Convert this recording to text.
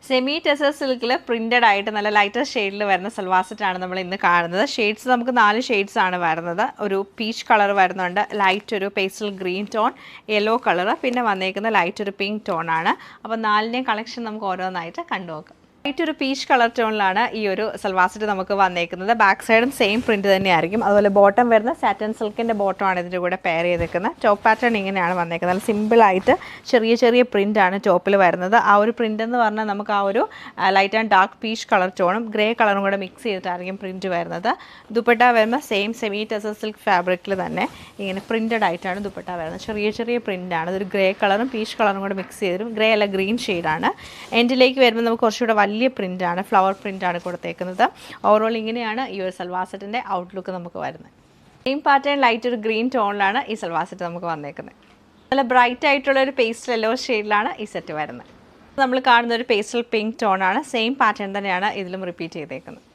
Semi tussar സിൽക്കിൽ printed ആയിട്ട് നല്ല ലൈറ്റർ ഷെയ്ഡിൽ വരുന്ന സൽവാർ സെറ്റാണ് നമ്മൾ ഇന്ന് കാണുന്നത്. ഷെയ്ഡ്സ് നമുക്ക് 4 ഷെയ്ഡ്സ് ആണ് വരുന്നത്. ഒരു പീച്ച് കളർ വരുന്നുണ്ട്, ലൈറ്റ് ഒരു pastel green tone, yellow colour, പിന്നെ വന്നേക്കുന്ന ലൈറ്റ് ഒരു പിങ്ക് ടോൺ ആണ്. അപ്പോൾ 4ൻ്റെയും കളക്ഷൻ നമുക്ക് ഓരോന്നായിട്ട് കണ്ടുനോക്കാം. ലൈറ്റ് ഒരു പീച്ച് കളർ ടോണിലാണ് ഈ ഒരു സൽവാർ സെറ്റ് നമുക്ക് വന്നേക്കുന്നത്. ബാക്ക് സൈഡും സെയിം പ്രിന്റ് തന്നെയായിരിക്കും. അതുപോലെ ബോട്ടം വരുന്ന സാറ്റൻ സിൽക്കിൻ്റെ ബോട്ടമാണ് ഇതിൻ്റെ കൂടെ പെയർ ചെയ്തേക്കുന്നത്. ടോപ്പ് പാറ്റേൺ ഇങ്ങനെയാണ് വന്നേക്കുന്നത്. നല്ല സിമ്പിളായിട്ട് ചെറിയ ചെറിയ പ്രിൻ്റാണ് ടോപ്പിൽ വരുന്നത്. ആ ഒരു പ്രിൻ്റ് എന്ന് പറഞ്ഞാൽ നമുക്ക് ആ ഒരു light and dark peach colour ടോണും ഗ്രേ കളറും കൂടെ മിക്സ് ചെയ്തിട്ടായിരിക്കും പ്രിൻറ്റ് വരുന്നത്. ദുപ്പട്ട വരുമ്പോൾ സെയിം സെമി ടെസർ സിൽക്ക് ഫാബ്രിക്കിൽ തന്നെ ഇങ്ങനെ പ്രിൻറ്റഡ് ആയിട്ടാണ് ദുപ്പട്ട വരുന്നത്. ചെറിയ ചെറിയ പ്രിൻ്റാണ്. ഇതൊരു ഗ്രേ കളറും പീച്ച് കളറും കൂടെ മിക്സ് ചെയ്തിരും. ഗ്രേ അല്ല, ഗ്രീൻ ഷെയ്ഡാണ്. എൻഡിലേക്ക് വരുമ്പോൾ നമുക്ക് കുറച്ചുകൂടെ വലിയ പ്രിൻ്റാണ്, ഫ്ലവർ പ്രിൻ്റാണ് കൊടുത്തേക്കുന്നത്. ഓവറോൾ ഇങ്ങനെയാണ് ഈ ഒരു സൽവാർ സെറ്റിൻ്റെ ഔട്ട്ലുക്ക് നമുക്ക് വരുന്നത്. സെയിം പാറ്റേൺ ലൈറ്റ് ഒരു ഗ്രീൻ ടോണിലാണ് ഈ സൽവാർ സെറ്റ് നമുക്ക് വന്നേക്കുന്നത്. നല്ല ബ്രൈറ്റ് ആയിട്ടുള്ള ഒരു പേസ്റ്റൽ യെല്ലോ ഷെയ്ഡിലാണ് ഈ സെറ്റ് വരുന്നത്. നമ്മൾ കാണുന്ന ഒരു പേസ്റ്റൽ പിങ്ക് ടോണാണ്. സെയിം പാറ്റേൺ തന്നെയാണ് ഇതിലും റിപ്പീറ്റ് ചെയ്തേക്കുന്നത്.